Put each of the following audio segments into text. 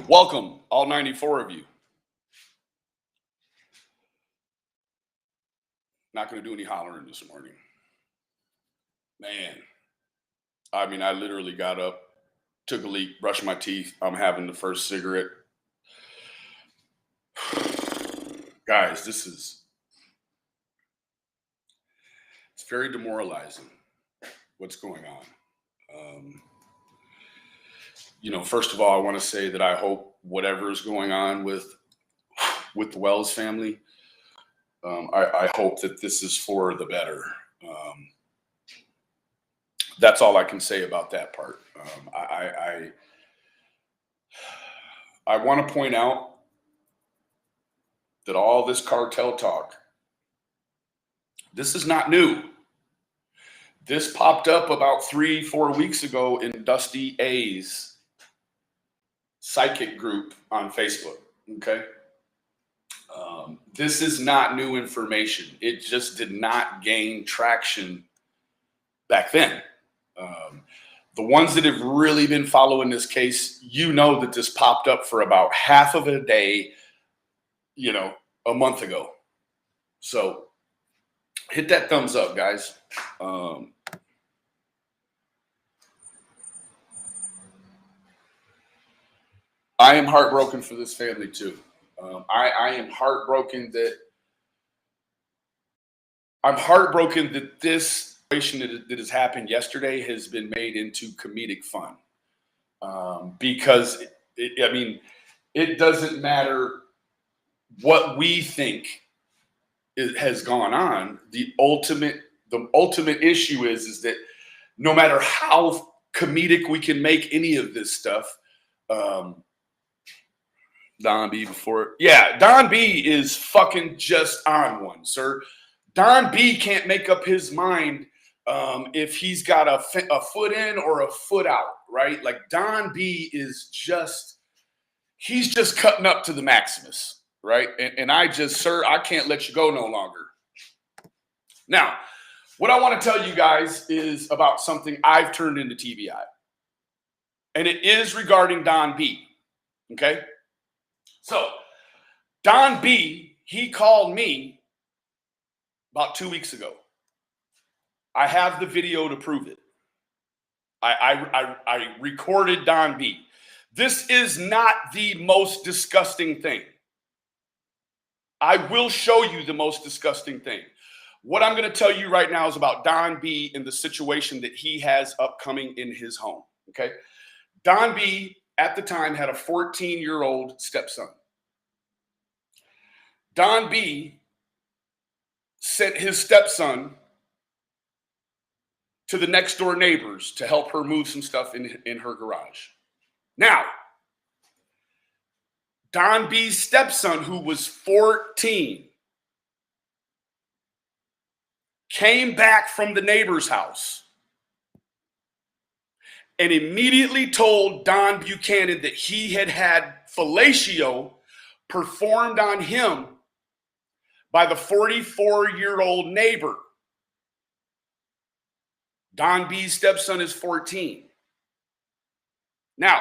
Welcome, all 94 of you. Not going to do any hollering this morning. Man, I mean, I literally got up, took a leak, brushed my teeth. I'm having the first cigarette. Guys, it's very demoralizing what's going on. First of all, I want to say that I hope whatever is going on with the Wells family, I hope that this is for the better. That's all I can say about that part. I want to point out that all this cartel talk, this is not new. This popped up about 3-4 weeks ago in Dusty A's psychic group on Facebook. Okay. This is not new information. It just did not gain traction back then. The ones that have really been following this case, that this popped up for about half of a day, a month ago. So hit that thumbs up, guys. I am heartbroken for this family too. I am heartbroken that this situation that has happened yesterday has been made into comedic fun. Because it doesn't matter what we think has gone on. The ultimate issue is that no matter how comedic we can make any of this stuff, Don B Don B is fucking just on one, sir. Don B can't make up his mind if he's got a foot in or a foot out, right? Like Don B is he's just cutting up to the Maximus, right? And I can't let you go no longer. Now, what I want to tell you guys is about something I've turned into TBI. And it is regarding Don B, okay? So, Don B, he called me about 2 weeks ago. I have the video to prove it. I recorded Don B. This is not the most disgusting thing. I will show you the most disgusting thing. What I'm going to tell you right now is about Don B and the situation that he has upcoming in his home, okay? Don B, at the time, had a 14-year-old stepson. Don B sent his stepson to the next door neighbors to help her move some stuff in her garage. Now, Don B's stepson, who was 14, came back from the neighbor's house and immediately told Don Buchanan that he had fellatio performed on him by the 44-year-old neighbor. Don B's stepson is 14. Now,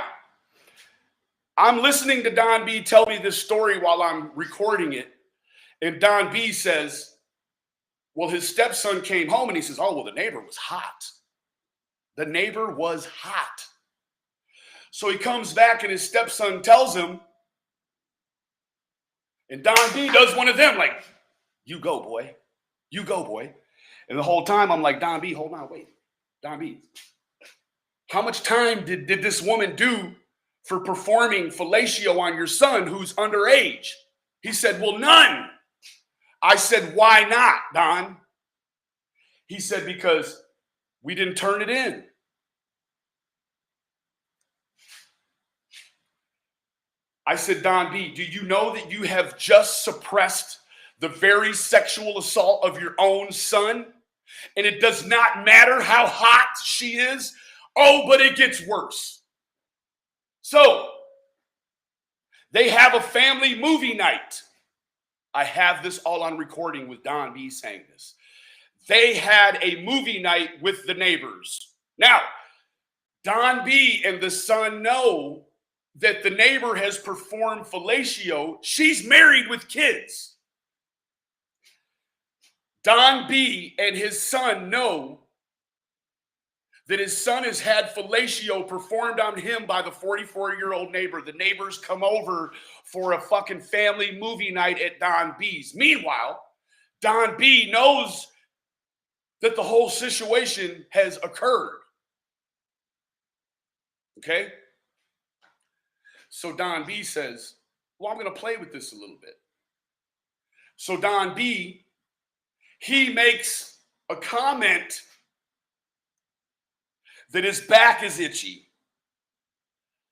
I'm listening to Don B tell me this story while I'm recording it, and Don B says, well, his stepson came home and he says, oh, well, the neighbor was hot. The neighbor was hot. So he comes back and his stepson tells him, and Don B does one of them, like, you go, boy. You go, boy. And the whole time I'm like, Don B, hold on, wait. Don B, how much time did this woman do for performing fellatio on your son who's underage? He said, well, none. I said, why not, Don? He said, because we didn't turn it in. I said, Don B, do you know that you have just suppressed the very sexual assault of your own son? And it does not matter how hot she is. Oh, but it gets worse. So, they have a family movie night. I have this all on recording with Don B saying this. They had a movie night with the neighbors. Now, Don B and the son know that the neighbor has performed fellatio. She's married with kids. Don B and his son know that his son has had fellatio performed on him by the 44-year-old neighbor. The neighbors come over for a fucking family movie night at Don B's. Meanwhile, Don B knows that the whole situation has occurred. Okay? So Don B says, well, I'm going to play with this a little bit. So Don B, he makes a comment that his back is itchy.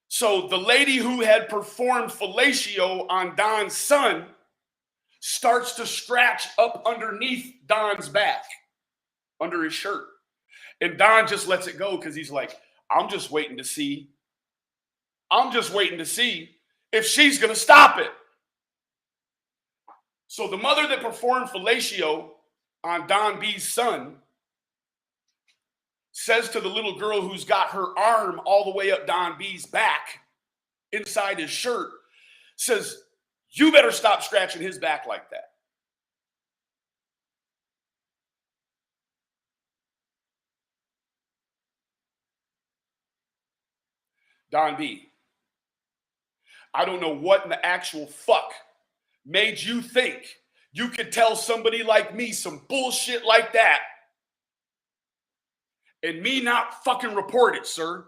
So the lady who had performed fellatio on Don's son starts to scratch up underneath Don's back, under his shirt. And Don just lets it go because he's like, I'm just waiting to see if she's going to stop it. So the mother that performed fellatio on Don B's son says to the little girl who's got her arm all the way up Don B's back inside his shirt, says, you better stop scratching his back like that. Don B, I don't know what in the actual fuck made you think you could tell somebody like me some bullshit like that and me not fucking report it, sir.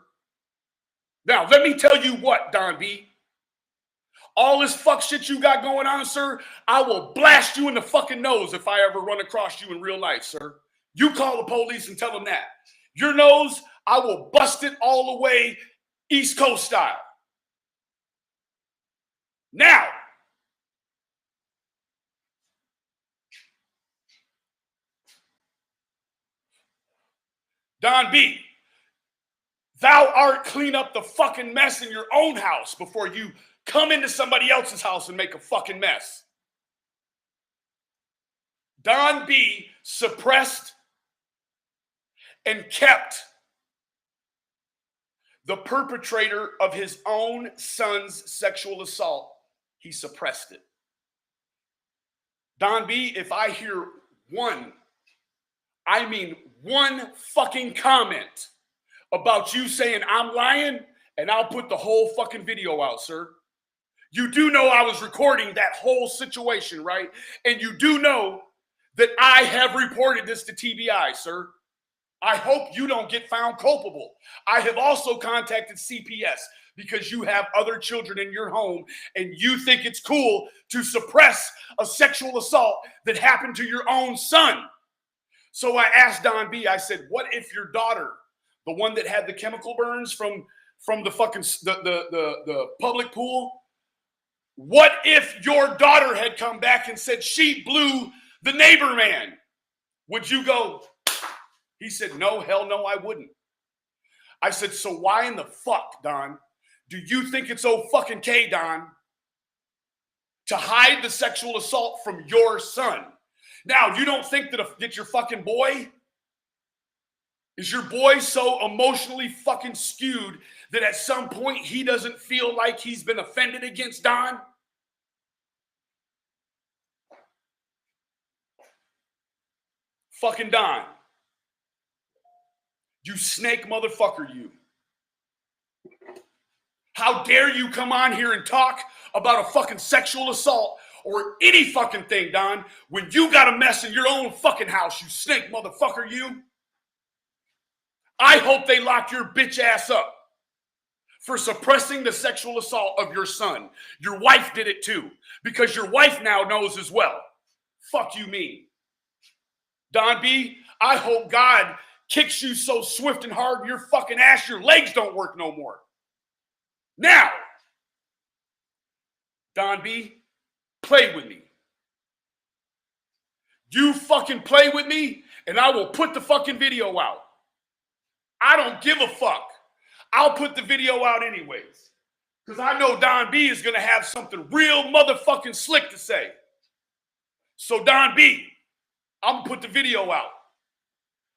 Now, let me tell you what, Don B. All this fuck shit you got going on, sir, I will blast you in the fucking nose if I ever run across you in real life, sir. You call the police and tell them that. Your nose, I will bust it all the way East Coast style. Now, Don B, thou art clean up the fucking mess in your own house before you come into somebody else's house and make a fucking mess. Don B suppressed and kept the perpetrator of his own son's sexual assault. He suppressed it. Don B, if I hear one fucking comment about you saying I'm lying, and I'll put the whole fucking video out, sir. You do know I was recording that whole situation, right? And you do know that I have reported this to TBI, sir. I hope you don't get found culpable. I have also contacted CPS because you have other children in your home and you think it's cool to suppress a sexual assault that happened to your own son. So I asked Don B, I said, what if your daughter, the one that had the chemical burns from the fucking the public pool, what if your daughter had come back and said she blew the neighbor man? Would you go? He said, no, hell no, I wouldn't. I said, so why in the fuck, Don, do you think it's so fucking K, Don, to hide the sexual assault from your son? Now, you don't think that your fucking boy, is your boy so emotionally fucking skewed that at some point he doesn't feel like he's been offended against Don? Fucking Don. You snake motherfucker, you. How dare you come on here and talk about a fucking sexual assault or any fucking thing, Don, when you got a mess in your own fucking house, you snake motherfucker, you. I hope they lock your bitch ass up for suppressing the sexual assault of your son. Your wife did it too, because your wife now knows as well. Fuck you mean. Don B, I hope God kicks you so swift and hard in your fucking ass, your legs don't work no more. Now, Don B, play with me. You fucking play with me, and I will put the fucking video out. I don't give a fuck. I'll put the video out anyways, because I know Don B is going to have something real motherfucking slick to say. So, Don B, I'm going to put the video out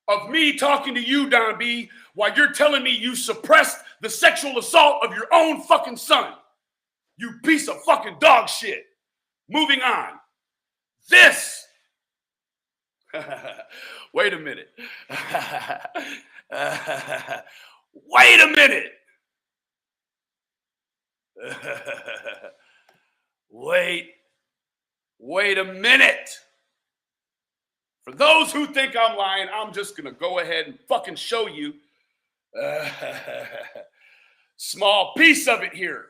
of me talking to you, Don B, while you're telling me you suppressed the sexual assault of your own fucking son. You piece of fucking dog shit. Moving on. This. Wait a minute. Wait a minute. Wait a minute. For those who think I'm lying, I'm just going to go ahead and fucking show you small piece of it here.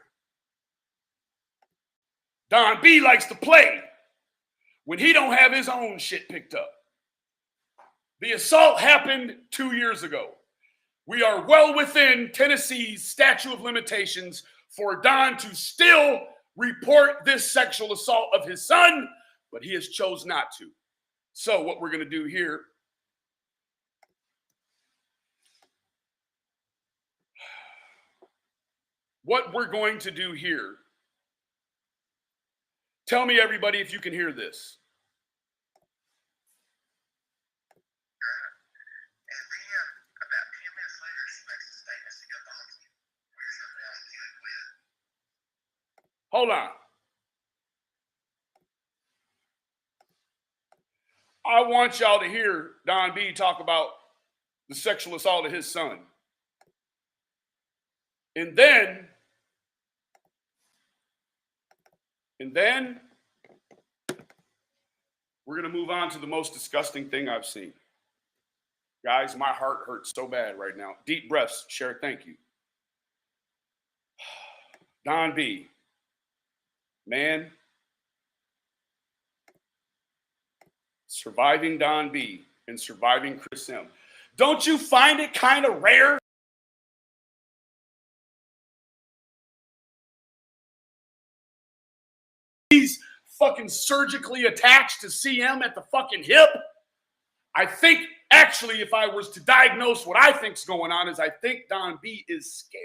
Don B likes to play when he don't have his own shit picked up. The assault happened 2 years ago. We are well within Tennessee's statute of limitations for Don to still report this sexual assault of his son, but he has chose not to. So what we're going to do here, tell me everybody if you can hear this. Hold on. I want y'all to hear Don B talk about the sexual assault of his son. And then we're going to move on to the most disgusting thing I've seen. Guys, my heart hurts so bad right now. Deep breaths. Cher, thank you. Don B. Man. Surviving Don B and surviving Chris M. Don't you find it kind of rare? He's fucking surgically attached to CM at the fucking hip. I think, actually, if I was to diagnose what I think's going on, is I think Don B is scared.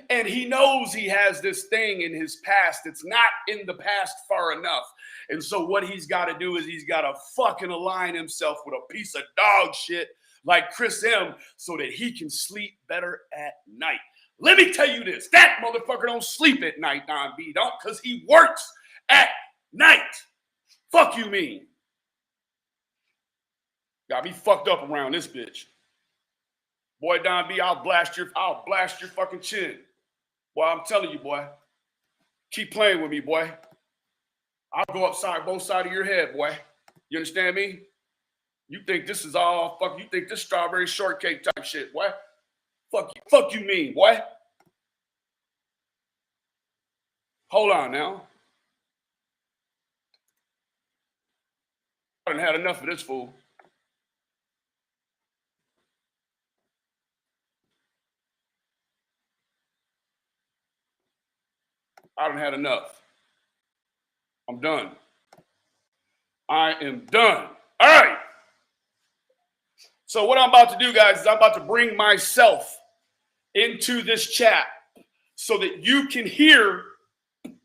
And he knows he has this thing in his past. It's not in the past far enough. And so what he's got to do is he's got to fucking align himself with a piece of dog shit like Chris M so that he can sleep better at night. Let me tell you this. That motherfucker don't sleep at night, Don B. Don't, because he works at night. Fuck you mean. Got me fucked up around this bitch. Boy, Don B, I'll blast your fucking chin. Boy, I'm telling you, boy. Keep playing with me, boy. I'll go upside both sides of your head, boy. You understand me? You think this is all fuck? You think this strawberry shortcake type shit, boy? Fuck you mean, boy? Hold on now. I done had enough of this fool. I done had enough. I'm done. I am done. All right. So what I'm about to do, guys, is I'm about to bring myself into this chat so that you can hear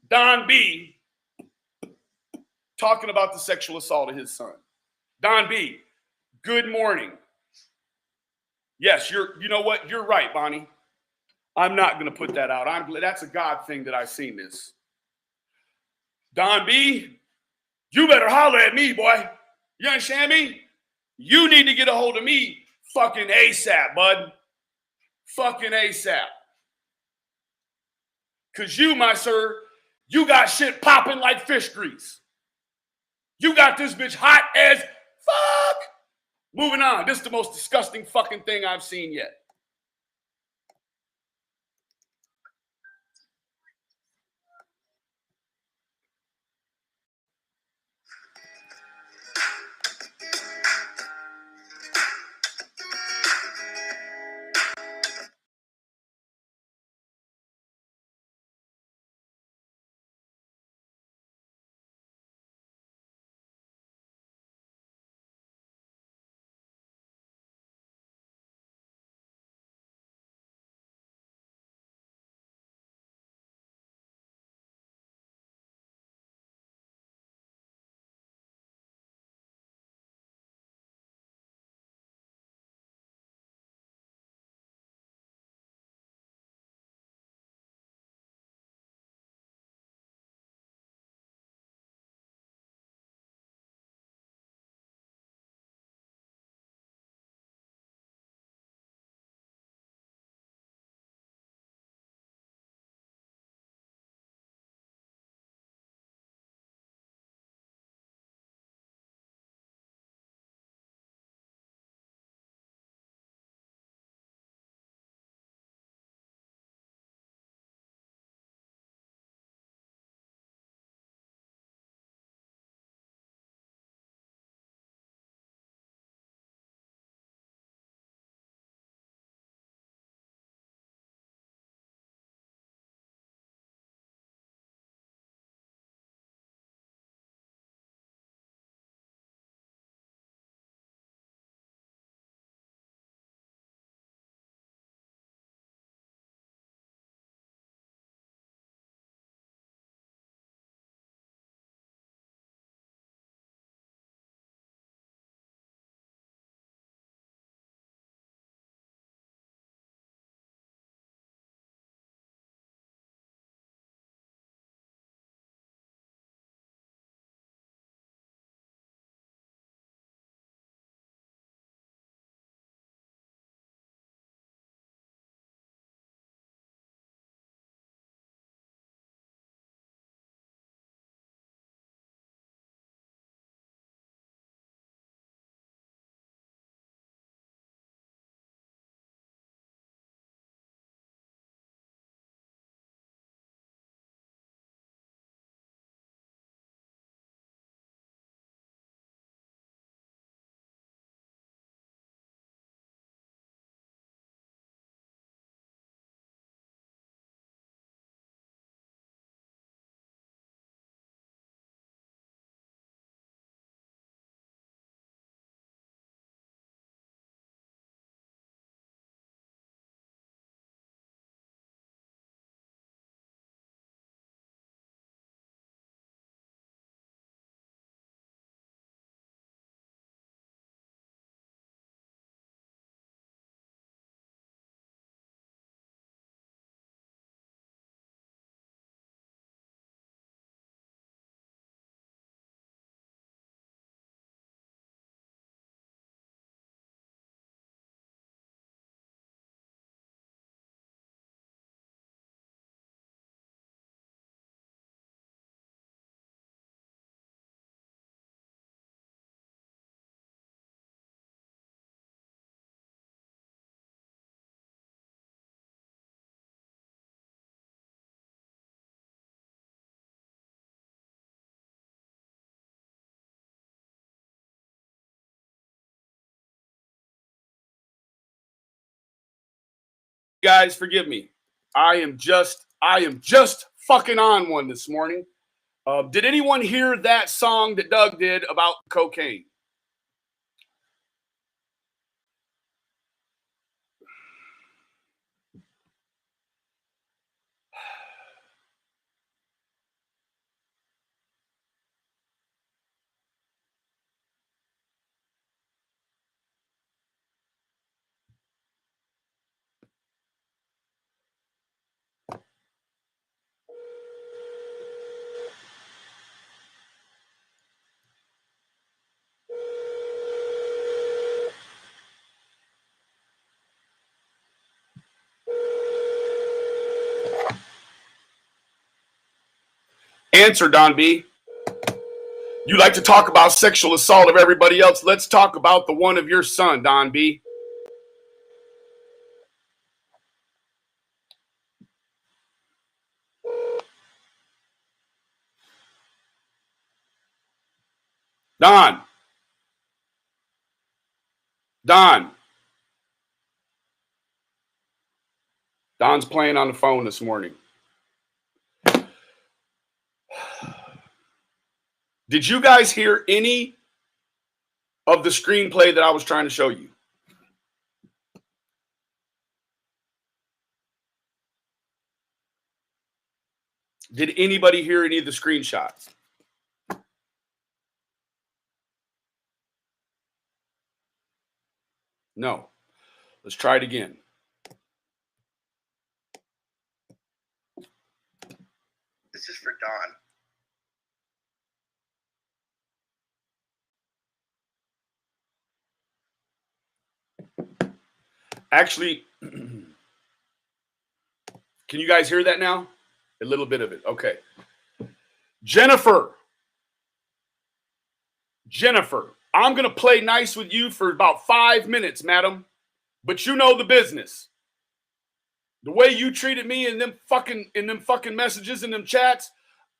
Don B talking about the sexual assault of his son. Don B, good morning. Yes, you know what? You're right, Bonnie. I'm not going to put that out. That's a God thing that I've seen this. Don B, you better holler at me, boy. You understand me? You need to get a hold of me fucking ASAP, bud. Fucking ASAP. Because you, my sir, you got shit popping like fish grease. You got this bitch hot as fuck. Moving on. This is the most disgusting fucking thing I've seen yet. Guys, forgive me. I am just fucking on one this morning. Did anyone hear that song that Doug did about cocaine? Answer, Don B. You like to talk about sexual assault of everybody else. Let's talk about the one of your son, Don B. Don. Don. Don's playing on the phone this morning. Did you guys hear any of the screenplay that I was trying to show you? Did anybody hear any of the screenshots? No. Let's try it again. This is for Don. Actually, can you guys hear that now? A little bit of it. Okay. Jennifer, I'm going to play nice with you for about 5 minutes, madam. But you know the business. The way you treated me in them fucking messages and them chats,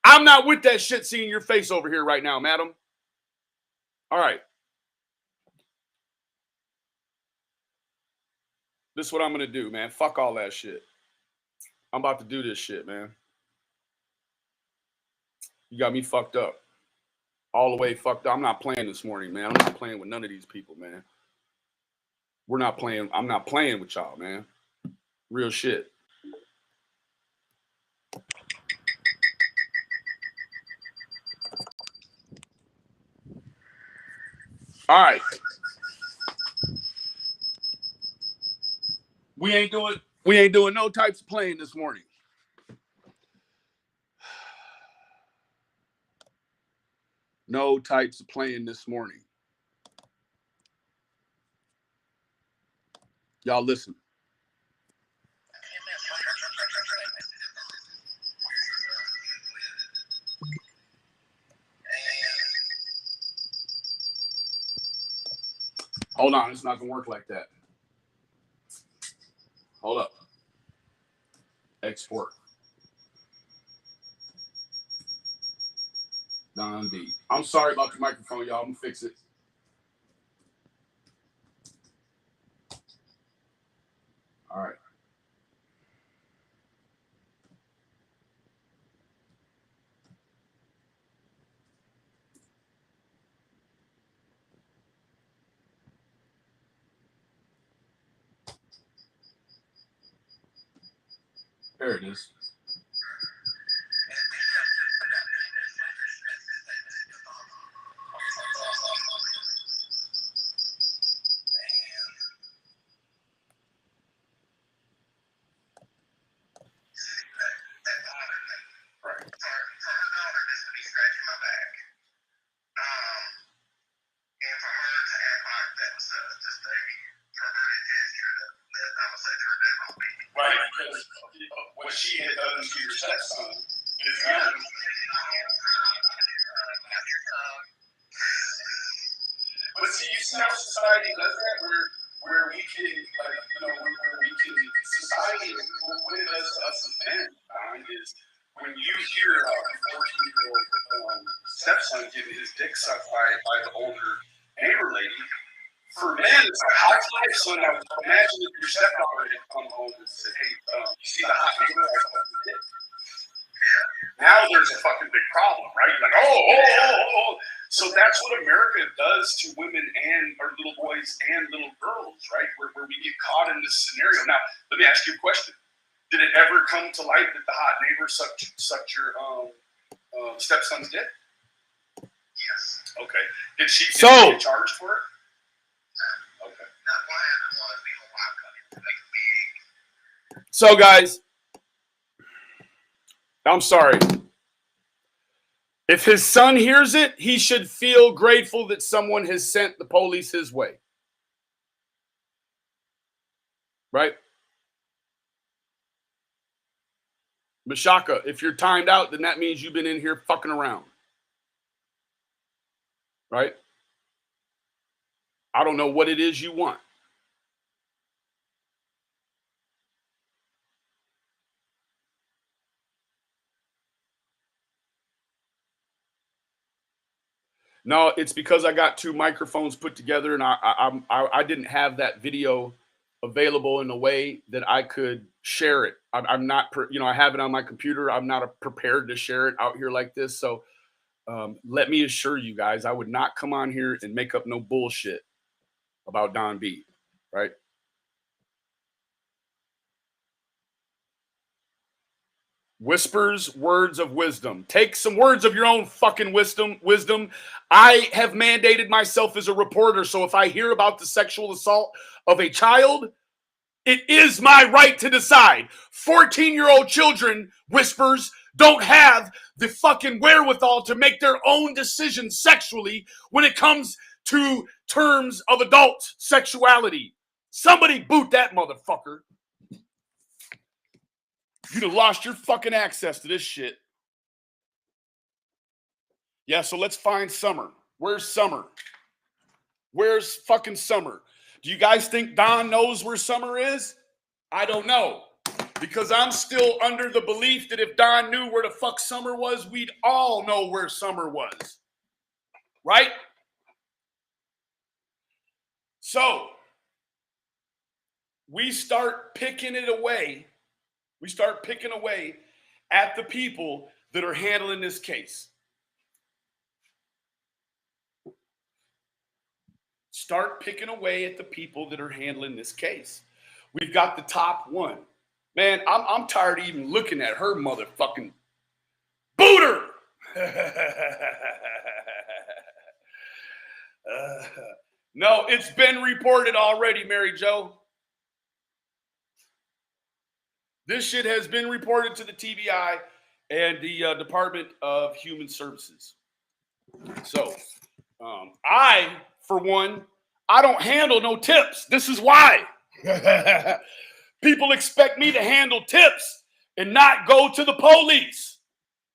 I'm not with that shit seeing your face over here right now, madam. All right. This is what I'm going to do, man. Fuck all that shit. I'm about to do this shit, man. You got me fucked up. All the way fucked up. I'm not playing this morning, man. I'm not playing with none of these people, man. We're not playing. I'm not playing with y'all, man. Real shit. All right. We ain't doing no types of playing this morning. No types of playing this morning. Y'all listen. Hold on, it's not gonna work like that. Hold up. Export. Don B. I'm sorry about the microphone, y'all. I'm gonna fix it. All right. There it is. Right, because what she had done to your stepson is not. But see, you see how society does that, where we can, like, where we can, society, what it does to us as men, is when you hear a 14-year-old stepson getting his dick sucked by the older neighbor lady, For men, it's a hot life. So now imagine if your stepdaughter had come home and said, hey, you see the hot neighbor? Now there's a fucking big problem, right? You're like, oh. So that's what America does to women and or little boys and little girls, right? Where we get caught in this scenario. Now, let me ask you a question. Did it ever come to light that the hot neighbor sucked your stepson's dick? Yes. Okay. Did she get charged for it? Okay. So, guys, I'm sorry. If his son hears it, he should feel grateful that someone has sent the police his way. Right? Mashaka, if you're timed out, then that means you've been in here fucking around. Right? I don't know what it is you want. No, it's because I got two microphones put together, and I didn't have that video available in a way that I could share it. I'm not, I have it on my computer. I'm not prepared to share it out here like this. So let me assure you guys, I would not come on here and make up no bullshit about Don B. Right? Whispers, words of wisdom. Take some words of your own fucking wisdom. I have mandated myself as a reporter, so if I hear about the sexual assault of a child, it is my right to decide. 14-year-old children, whispers, don't have the fucking wherewithal to make their own decisions sexually when it comes to terms of adult sexuality. Somebody boot that motherfucker. You'd have lost your fucking access to this shit. Yeah, so let's find Summer. Where's Summer? Where's fucking Summer? Do you guys think Don knows where Summer is? I don't know. Because I'm still under the belief that if Don knew where the fuck Summer was, we'd all know where Summer was. Right? So, we start picking it away. We start picking away at the people that are handling this case. Start picking away at the people that are handling this case. We've got the top one. Man, I'm tired of even looking at her motherfucking booter. No, it's been reported already, Mary Jo. This shit has been reported to the TBI and the Department of Human Services. So, I, for one, I don't handle no tips. This is why. People expect me to handle tips and not go to the police.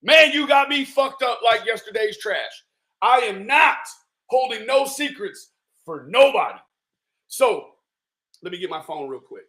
Man, you got me fucked up like yesterday's trash. I am not holding no secrets for nobody. So, let me get my phone real quick.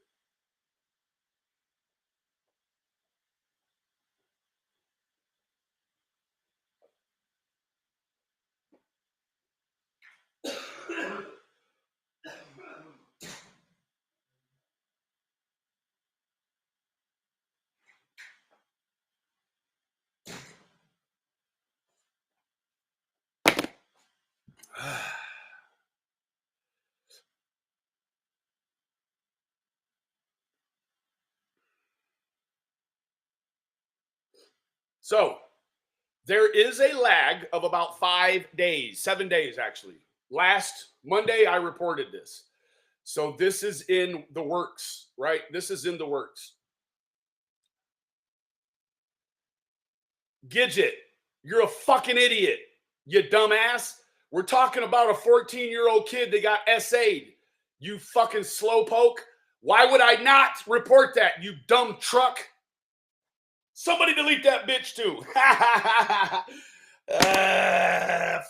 So, there is a lag of about 5 days, 7 days actually. Last Monday, I reported this. So this is in the works, right? This is in the works. Gidget, you're a fucking idiot, you dumbass. We're talking about a 14-year-old kid that got SA'd. You fucking slowpoke. Why would I not report that, you dumb truck? Somebody delete that bitch too.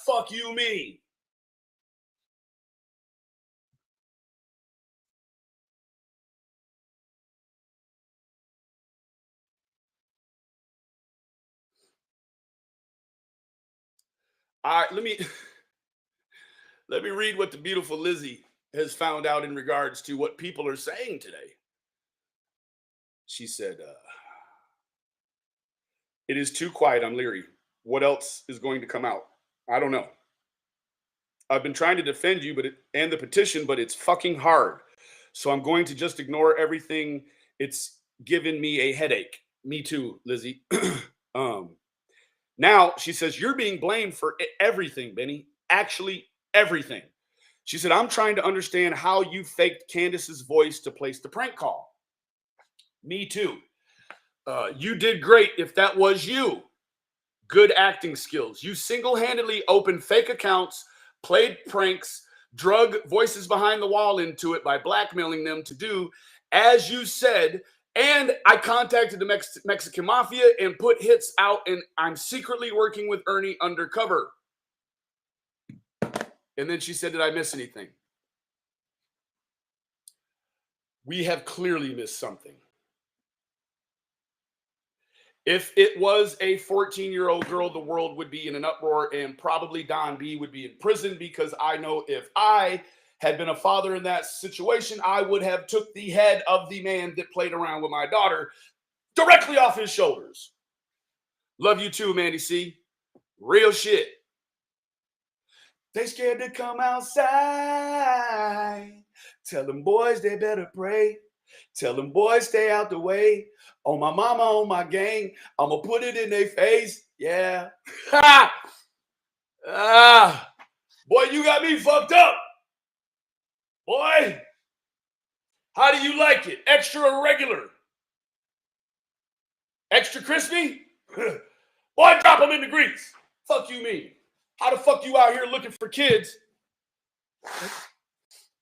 Fuck you, me. All right, let me read what the beautiful Lizzie has found out in regards to what people are saying today. She said, it is too quiet. I'm leery. What else is going to come out? I don't know. I've been trying to defend you and the petition, but it's fucking hard. So I'm going to just ignore everything. It's given me a headache. Me too, Lizzie. Now she says, you're being blamed for everything, Benny. Actually, everything. She said, I'm trying to understand how you faked Candace's voice to place the prank call. Me too. You did great if that was you. Good acting skills. You single-handedly opened fake accounts, played pranks, drug voices behind the wall into it by blackmailing them to do as you said. And I contacted the Mexican mafia and put hits out, and I'm secretly working with Ernie undercover. And then she said, did I miss anything? We have clearly missed something. If it was a 14-year-old girl, the world would be in an uproar, and probably Don B would be in prison, because I know if I had been a father in that situation, I would have took the head of the man that played around with my daughter directly off his shoulders. Love you too, Mandy C. Real shit. They scared to come outside. Tell them boys they better pray. Tell them boys stay out the way. On my mama, on my gang, I'ma put it in their face. Yeah. Ha! Boy, you got me fucked up. Boy, how do you like it? Extra or regular? Extra crispy? Boy, drop them in the grease. Fuck you mean? How the fuck you out here looking for kids?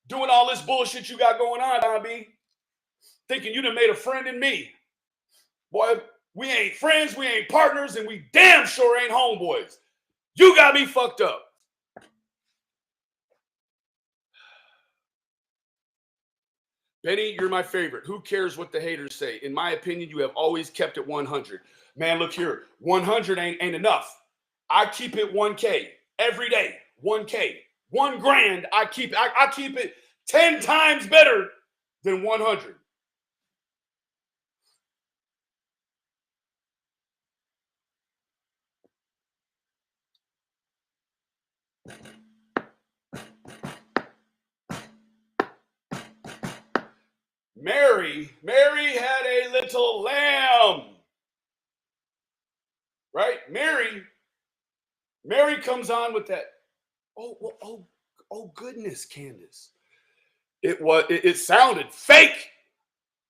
Doing all this bullshit you got going on, Don B? Thinking you done made a friend in me. Boy, we ain't friends, we ain't partners, and we damn sure ain't homeboys. You got me fucked up. Benny, you're my favorite. Who cares what the haters say? In my opinion, you have always kept it 100. Man, look here. 100 ain't enough. I keep it 1K every day. 1K. 1 grand. I keep it 10 times better than 100. Mary had a little lamb. Right? Mary comes on with that. Oh goodness, Candace. It sounded fake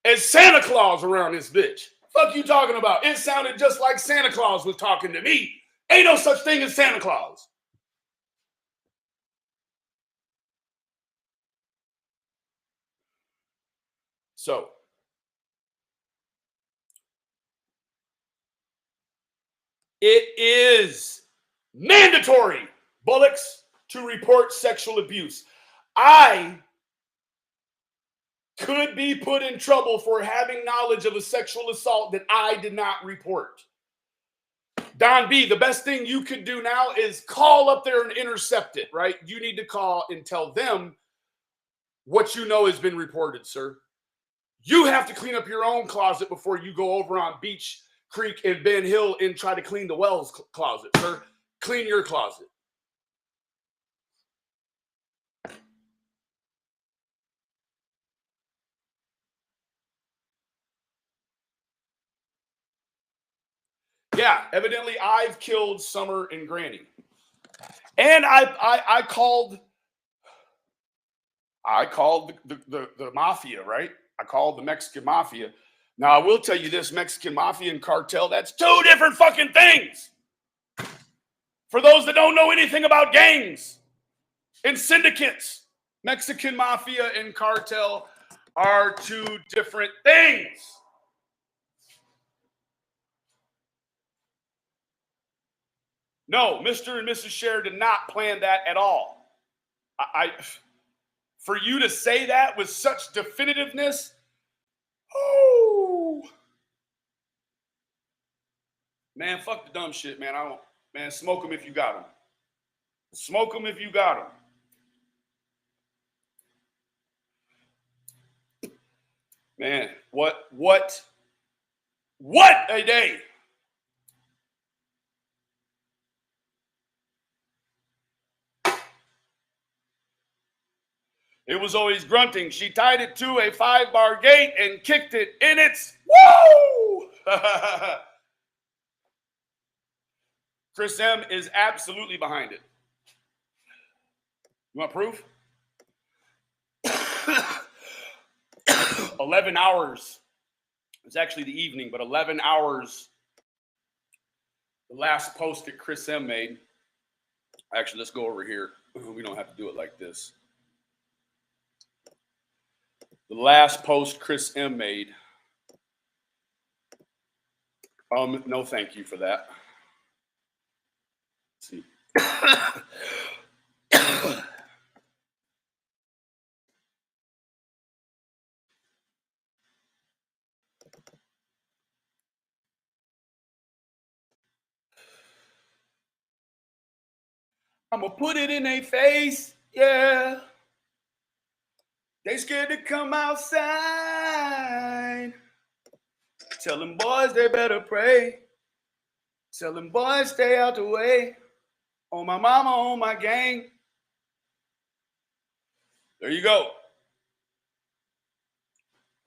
as Santa Claus around this bitch. Fuck you talking about? It sounded just like Santa Claus was talking to me. Ain't no such thing as Santa Claus. So, it is mandatory, bullocks, to report sexual abuse. I could be put in trouble for having knowledge of a sexual assault that I did not report. Don B, the best thing you could do now is call up there and intercept it, right? You need to call and tell them what you know has been reported, sir. You have to clean up your own closet before you go over on Beach Creek and Ben Hill and try to clean the Wells closet, sir. Clean your closet. Yeah, evidently I've killed Summer and Granny. And I called the mafia, right? I called the Mexican mafia. Now, I will tell you this, Mexican mafia and cartel, that's 2 different fucking things. For those that don't know anything about gangs and syndicates, Mexican mafia and cartel are 2 different things. No, Mr. and Mrs. Scher did not plan that at all. For you to say that with such definitiveness, oh, man, fuck the dumb shit, man. Man, smoke them if you got them. Smoke them if you got them. Man, what a day. It was always grunting. She tied it to a 5-bar gate and kicked it in its woo! Chris M is absolutely behind it. You want proof? 11 hours. It's actually the evening, but 11 hours. The last post that Chris M made. Actually, let's go over here. We don't have to do it like this. The last post Chris M made. No, thank you for that. Let's see. I'm gonna put it in their face, yeah. They scared to come outside. Tell them boys they better pray. Tell them boys stay out the way. On my mama, on my gang. There you go.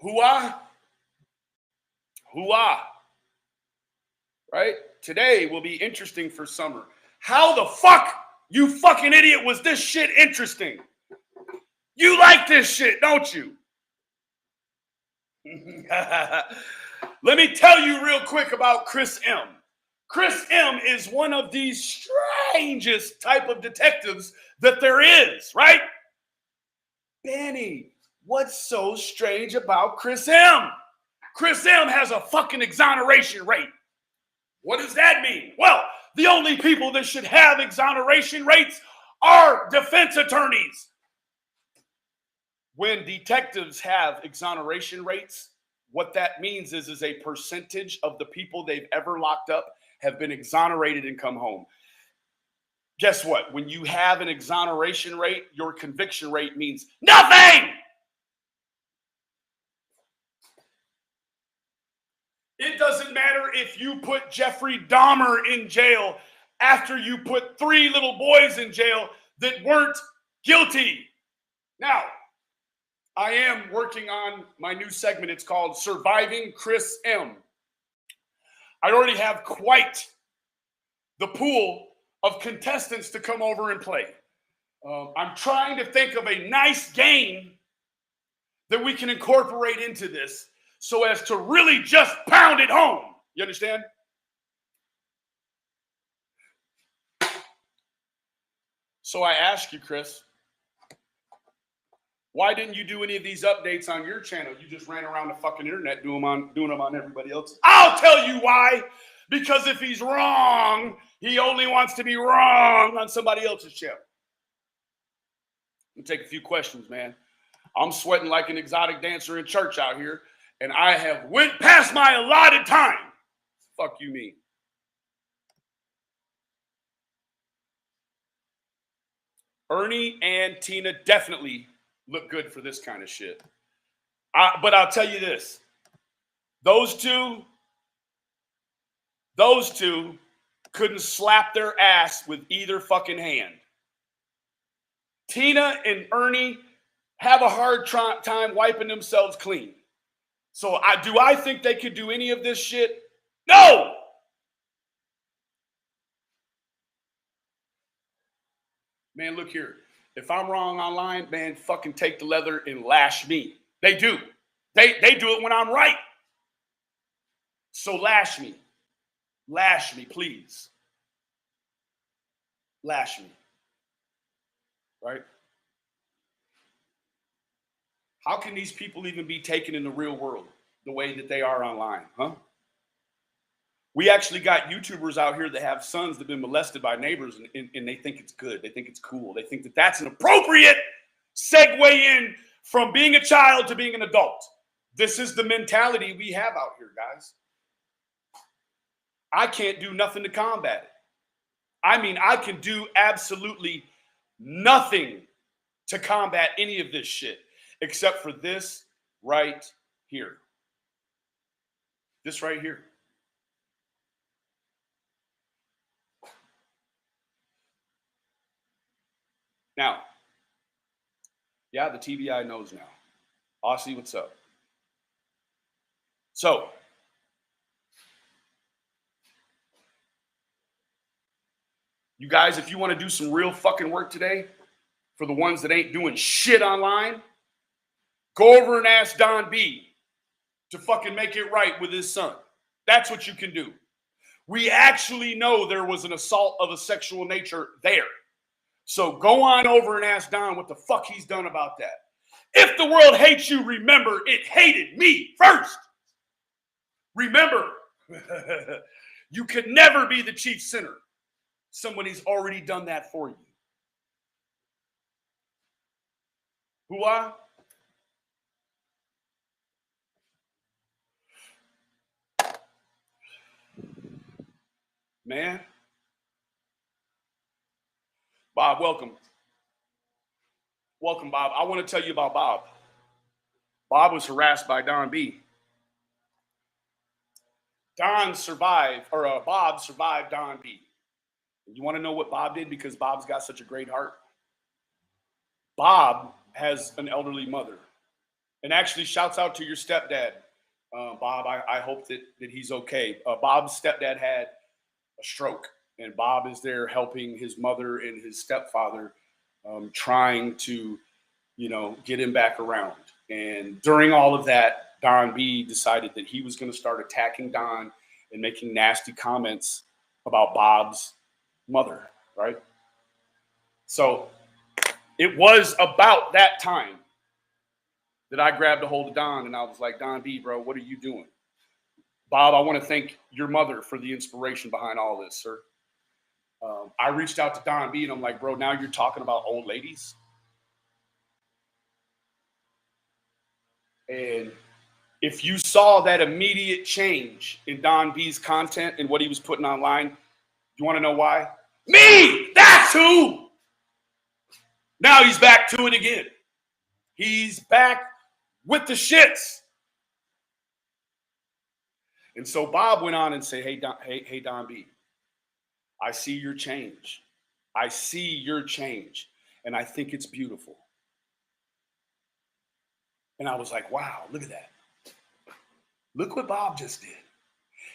Hoo-ah. Hoo-ah. Right? Today will be interesting for summer. How the fuck, you fucking idiot, was this shit interesting? You like this shit, don't you? Let me tell you real quick about Chris M. Chris M is one of the strangest type of detectives that there is, right? Benny, what's so strange about Chris M? Chris M has a fucking exoneration rate. What does that mean? Well, the only people that should have exoneration rates are defense attorneys. When detectives have exoneration rates, what that means is a percentage of the people they've ever locked up have been exonerated and come home. Guess what? When you have an exoneration rate, your conviction rate means nothing. It doesn't matter if you put Jeffrey Dahmer in jail after you put 3 little boys in jail that weren't guilty. Now, I am working on my new segment. It's called Surviving Chris M. I already have quite the pool of contestants to come over and play. I'm trying to think of a nice game that we can incorporate into this so as to really just pound it home. You understand? So I ask you, Chris, why didn't you do any of these updates on your channel? You just ran around the fucking internet doing them on everybody else. I'll tell you why. Because if he's wrong, he only wants to be wrong on somebody else's channel. Let me take a few questions, man. I'm sweating like an exotic dancer in church out here, and I have went past my allotted time. Fuck you mean? Ernie and Tina definitely look good for this kind of shit. But I'll tell you this. Those two couldn't slap their ass with either fucking hand. Tina and Ernie have a hard time wiping themselves clean. So do I think they could do any of this shit? No! Man, look here. If I'm wrong online, man, fucking take the leather and lash me. They do. They do it when I'm right. So lash me. Lash me, please. Lash me. Right? How can these people even be taken in the real world the way that they are online, huh? We actually got YouTubers out here that have sons that have been molested by neighbors, and they think it's good. They think it's cool. They think that that's an appropriate segue in from being a child to being an adult. This is the mentality we have out here, guys. I can't do nothing to combat it. I mean, I can do absolutely nothing to combat any of this shit except for this right here. This right here. Now, yeah, the TBI knows now. Aussie, what's up? So, you guys, if you want to do some real fucking work today, for the ones that ain't doing shit online, go over and ask Don B to fucking make it right with his son. That's what you can do. We actually know there was an assault of a sexual nature there. So go on over and ask Don what the fuck he's done about that. If the world hates you, remember it hated me first. Remember, you could never be the chief sinner. Somebody's already done that for you. Who are? Man. Bob, welcome. Welcome, Bob. I want to tell you about Bob. Bob was harassed by Don B. Bob survived Don B. You want to know what Bob did because Bob's got such a great heart? Bob has an elderly mother. And actually, shouts out to your stepdad, Bob. I hope that he's okay. Bob's stepdad had a stroke, and Bob is there helping his mother and his stepfather, trying to, get him back around. And during all of that, Don B decided that he was going to start attacking Don and making nasty comments about Bob's mother, right? So it was about that time that I grabbed a hold of Don and I was like, Don B, bro, what are you doing? Bob, I want to thank your mother for the inspiration behind all this, sir. I reached out to Don B and I'm like, bro, now you're talking about old ladies. And if you saw that immediate change in Don B's content and what he was putting online, you want to know why? Me! That's who! Now he's back to it again. He's back with the shits. And so Bob went on and said, hey, Don B, I see your change. I see your change. And I think it's beautiful. And I was like, wow, look at that. Look what Bob just did.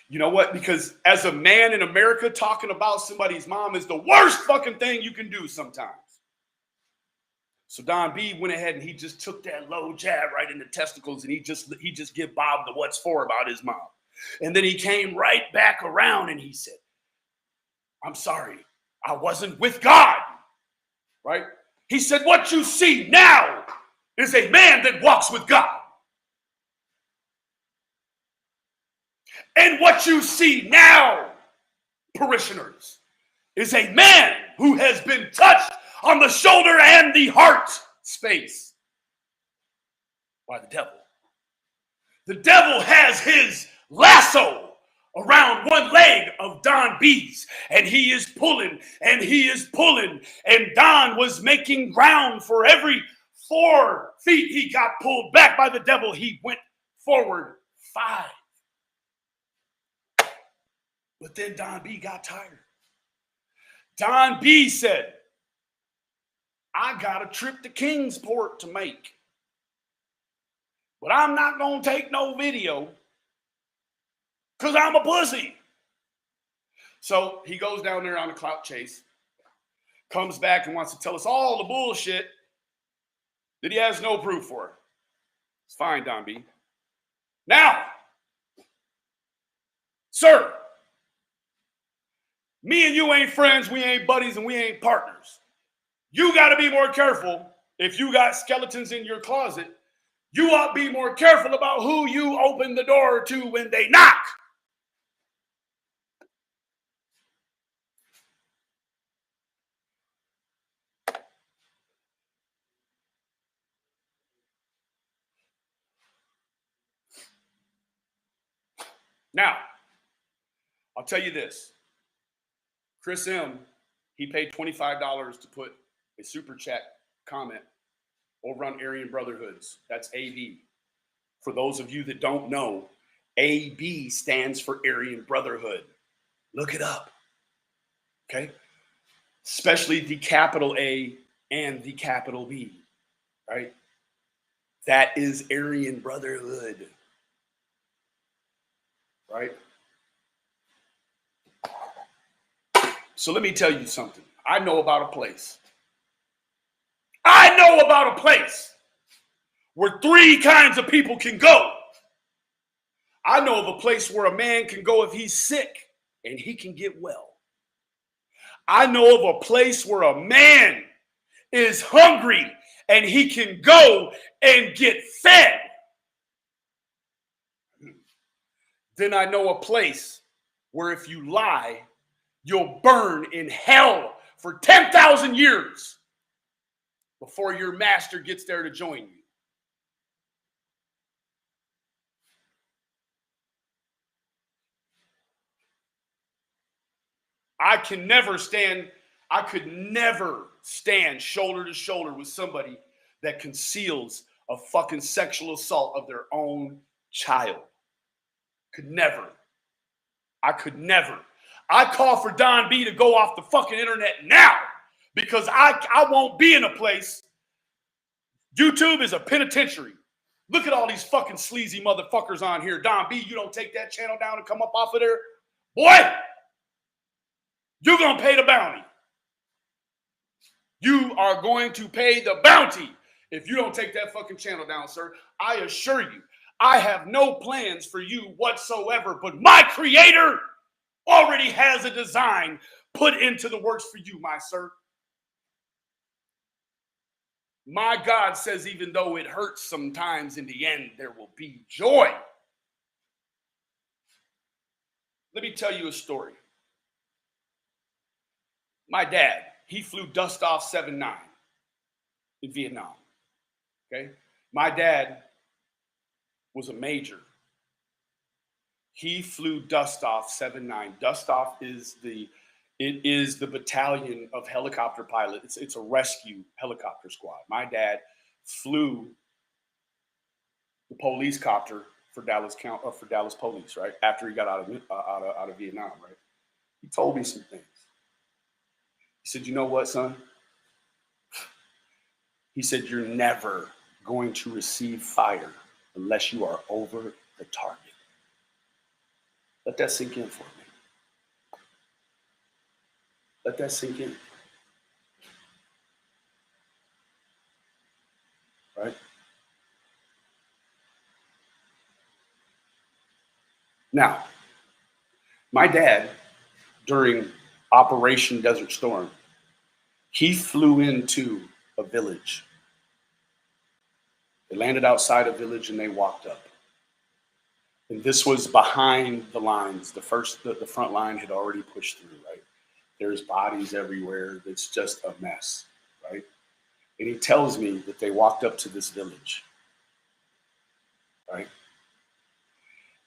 You know what? Because as a man in America, talking about somebody's mom is the worst fucking thing you can do sometimes. So Don B went ahead and he just took that low jab right in the testicles and he just give Bob the what's for about his mom. And then he came right back around and he said, I'm sorry, I wasn't with God, right? He said, what you see now is a man that walks with God. And what you see now, parishioners, is a man who has been touched on the shoulder and the heart space by the devil. The devil has his lasso around one leg of Don B's, and he is pulling, and he is pulling, and Don was making ground for every 4 feet he got pulled back by the devil. He went forward 5. But then Don B got tired. Don B said, I got a trip to Kingsport to make, but I'm not going to take no video because I'm a pussy. So he goes down there on a clout chase, comes back and wants to tell us all the bullshit that he has no proof for. It's fine, Don B. Now, sir, me and you ain't friends, we ain't buddies, and we ain't partners. You got to be more careful if you got skeletons in your closet. You ought to be more careful about who you open the door to when they knock. Now, I'll tell you this. Chris M., he paid $25 to put a super chat comment over on Aryan Brotherhoods. That's AV. For those of you that don't know, AB stands for Aryan Brotherhood. Look it up. Okay? Especially the capital A and the capital B, right? That is Aryan Brotherhood, right? So let me tell you something. I know about a place. I know about a place where three kinds of people can go. I know of a place where a man can go if he's sick and he can get well. I know of a place where a man is hungry and he can go and get fed. Then I know a place where if you lie, you'll burn in hell for 10,000 years before your master gets there to join you. I could never stand shoulder to shoulder with somebody that conceals a fucking sexual assault of their own child. Could never. I could never. I call for Don B to go off the fucking internet now because I won't be in a place. YouTube is a penitentiary. Look at all these fucking sleazy motherfuckers on here. Don B, you don't take that channel down and come up off of there? Boy, you're going to pay the bounty. You are going to pay the bounty if you don't take that fucking channel down, sir. I assure you, I have no plans for you whatsoever, but my creator already has a design put into the works for you, my sir. My God says, even though it hurts sometimes, in the end, there will be joy. Let me tell you a story. My dad, he flew dust off 7-9 in Vietnam. Okay? My dad was a major. He flew dust off 7-9. Dust off is the battalion of helicopter pilots. It's a rescue helicopter squad. My dad flew the police copter for Dallas police, right? After he got out of Vietnam, right? He told me some things. He said, "You know what, son?" He said, "You're never going to receive fire unless you are over the target." Let that sink in for me. Let that sink in. Right? Now, my dad, during Operation Desert Storm, he flew into a village. They landed outside a village and they walked up. And this was behind the lines. The front line had already pushed through, right? There's bodies everywhere. It's just a mess, right? And he tells me that they walked up to this village, right?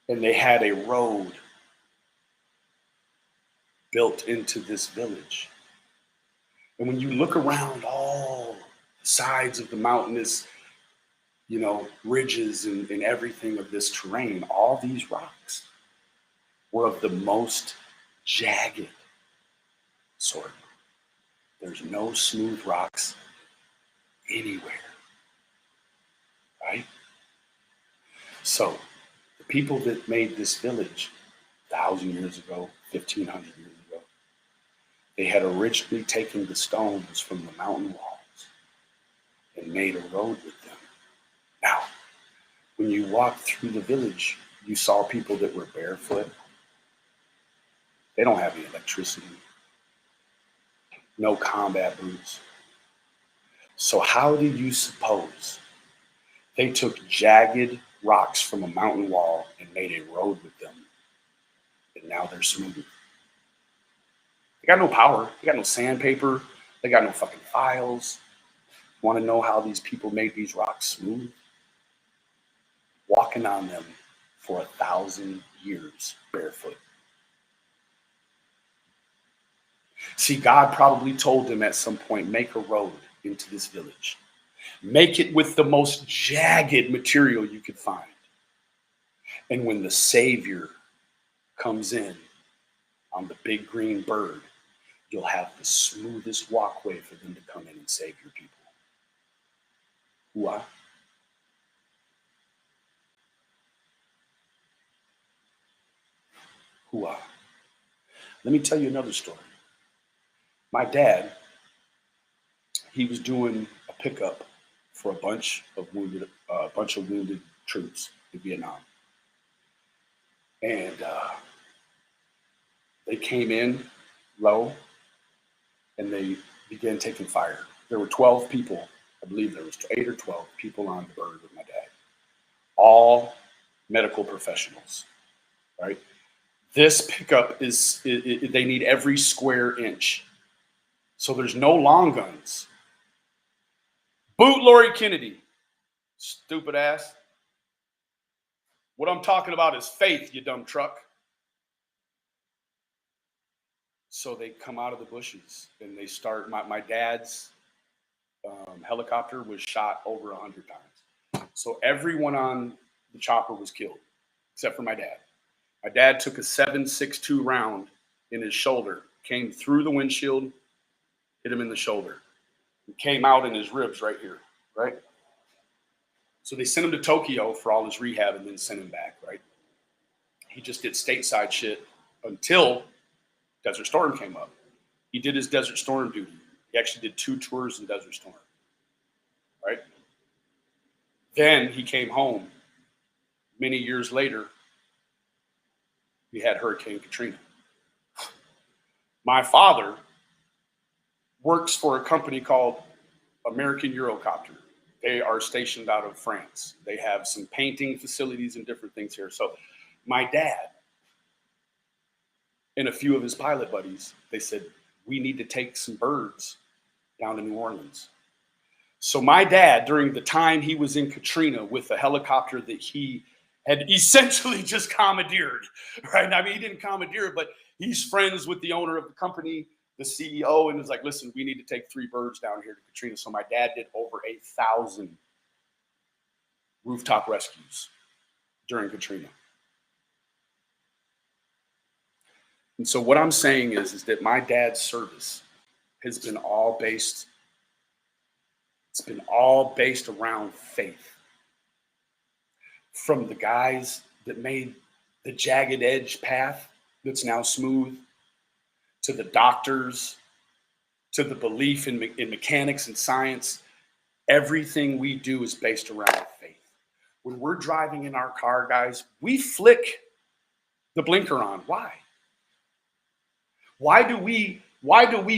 And they had a road built into this village. And when you look around all sides of the mountainous, ridges and everything of this terrain, all these rocks were of the most jagged sort. There's no smooth rocks anywhere, right? So the people that made this village 1,000 years ago, 1,500 years ago, they had originally taken the stones from the mountain walls and made a road with them. Now, when you walked through the village, you saw people that were barefoot. They don't have any electricity, no combat boots. So how do you suppose they took jagged rocks from a mountain wall and made a road with them? And now they're smooth. They got no power. They got no sandpaper. They got no fucking files. Want to know how these people made these rocks smooth? Walking on them for 1,000 years barefoot. See, God probably told them at some point, make a road into this village. Make it with the most jagged material you could find. And when the Savior comes in on the big green bird, you'll have the smoothest walkway for them to come in and save your people. Why? Why? Let me tell you another story. My dad, he was doing a pickup for a bunch of wounded troops in Vietnam, and they came in low, and they began taking fire. There were 12 people. I believe there was 8 or 12 people on the bird with my dad, all medical professionals, right? This pickup they need every square inch. So there's no long guns. Boot Lori Kennedy, stupid ass. What I'm talking about is faith, you dumb truck. So they come out of the bushes and they start. My dad's helicopter was shot over 100 times. So everyone on the chopper was killed, except for my dad. My dad took a 7.62 round in his shoulder, came through the windshield, hit him in the shoulder, and came out in his ribs right here, right? So they sent him to Tokyo for all his rehab and then sent him back, right? He just did stateside shit until Desert Storm came up. He did his Desert Storm duty. He actually did 2 tours in Desert Storm, right? Then he came home. Many years later, we had Hurricane Katrina. My father works for a company called American Eurocopter. They are stationed out of France. They have some painting facilities and different things here. So my dad and a few of his pilot buddies, they said, we need to take some birds down to New Orleans. So my dad, during the time he was in Katrina with a helicopter that he had essentially just commandeered, right? I mean, he didn't commandeer it, but he's friends with the owner of the company, the CEO, and was like, listen, we need to take 3 birds down here to Katrina. So my dad did over 8,000 rooftop rescues during Katrina. And so what I'm saying is that my dad's service has been all based, it's been all based around faith. From the guys that made the jagged edge path that's now smooth, to the doctors, to the belief in mechanics and science, everything we do is based around faith. When we're driving in our car, guys, we flick the blinker on. Why? Why do we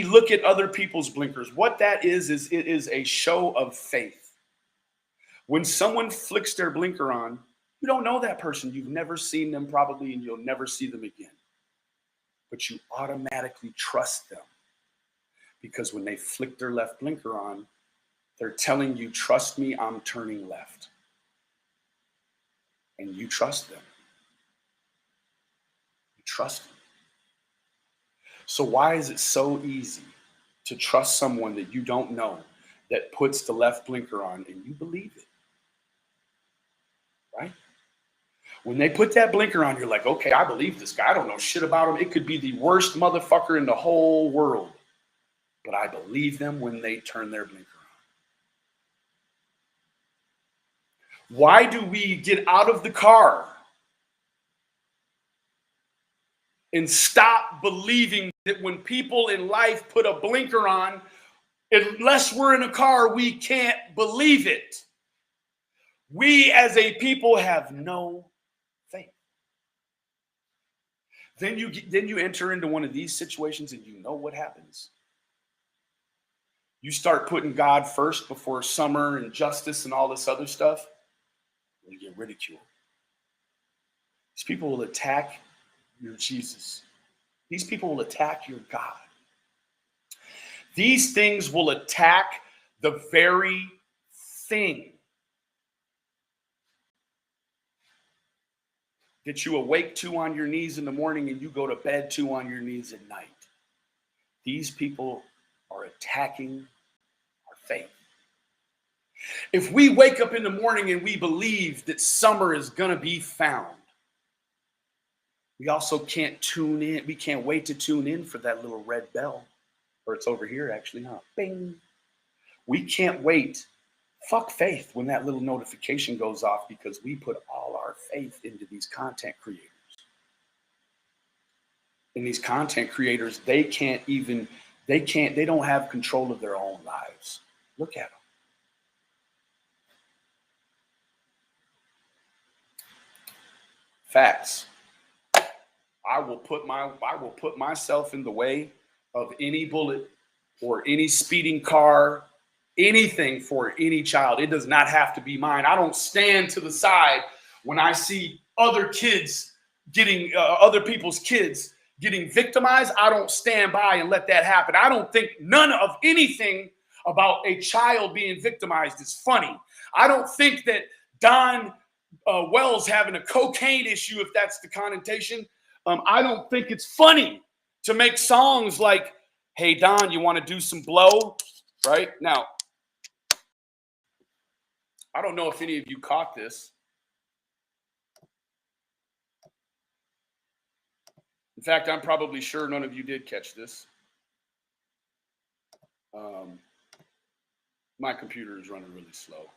look at other people's blinkers? What that is it is a show of faith. When someone flicks their blinker on, you don't know that person. You've never seen them probably, and you'll never see them again. But you automatically trust them. Because when they flick their left blinker on, they're telling you, trust me, I'm turning left. And you trust them. You trust them. So why is it so easy to trust someone that you don't know that puts the left blinker on and you believe it? Right? When they put that blinker on, you're like, okay, I believe this guy. I don't know shit about him. It could be the worst motherfucker in the whole world. But I believe them when they turn their blinker on. Why do we get out of the car and stop believing that when people in life put a blinker on, unless we're in a car, we can't believe it? We as a people have no faith. Then you enter into one of these situations and you know what happens. You start putting God first before summer and justice and all this other stuff, you get ridiculed. These people will attack your Jesus. These people will attack your God. These things will attack the very thing that you awake to on your knees in the morning and you go to bed to on your knees at night. These people are attacking our faith. If we wake up in the morning and we believe that summer is going to be found, We also can't tune in. We can't wait to tune in for that little red bell. Or it's over here, actually, huh? Bing. We can't wait. Fuck faith when that little notification goes off because we put all our faith into these content creators. And these content creators, they don't have control of their own lives. Look at them. Facts. I will put myself in the way of any bullet or any speeding car, anything for any child. It does not have to be mine. I don't stand to the side when I see other kids getting other people's kids getting victimized. I don't stand by and let that happen. I don't think none of anything about a child being victimized is funny. I don't think that Don Wells having a cocaine issue, if that's the connotation, I don't think it's funny to make songs like, hey, Don, you want to do some blow? Right? Now, I don't know if any of you caught this. In fact, I'm probably sure none of you did catch this. My computer is running really slow.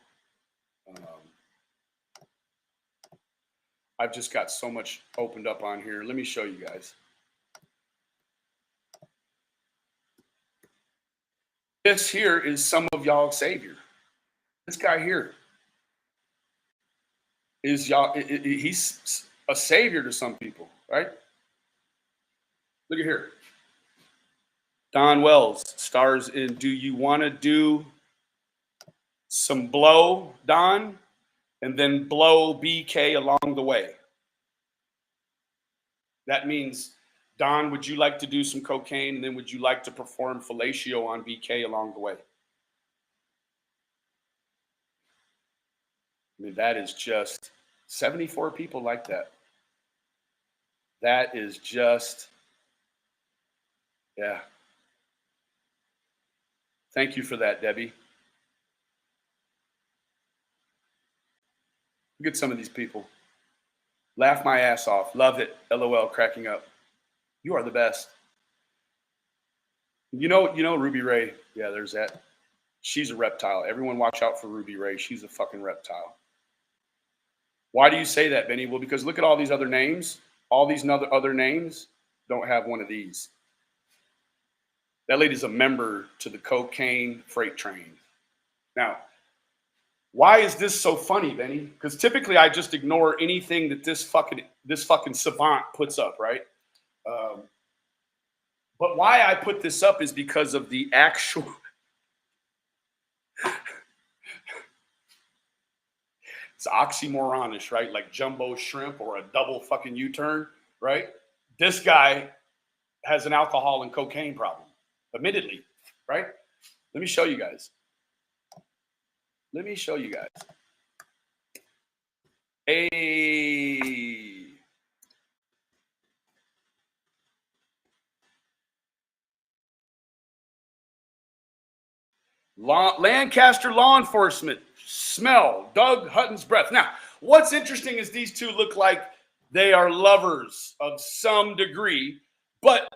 I've just got so much opened up on here. Let me show you guys. This here is some of y'all's savior. This guy here is y'all. He's a savior to some people, right? Look at here. Don Wells stars in Do You Want to Do Some Blow, Don? And then blow BK along the way. That means, Don, would you like to do some cocaine? And then would you like to perform fellatio on BK along the way? I mean, that is just 74 people like that. That is just, yeah. Thank you for that, Debbie. Look at some of these people. Laugh my ass off. Love it. LOL, cracking up. You are the best. You know Ruby Ray. Yeah, there's that. She's a reptile. Everyone watch out for Ruby Ray. She's a fucking reptile. Why do you say that, Benny? Well, because look at all these other names. All these other names don't have one of these. That lady's a member to the cocaine freight train. Now, why is this so funny, Benny? Because typically I just ignore anything that this fucking savant puts up, right? But why I put this up is because of the actual. It's oxymoronish, right? Like jumbo shrimp or a double fucking U-turn, right? This guy has an alcohol and cocaine problem, admittedly, right? Let me show you guys. Hey. Lancaster law enforcement. Smell Doug Hutton's breath. Now, what's interesting is these two look like they are lovers of some degree, but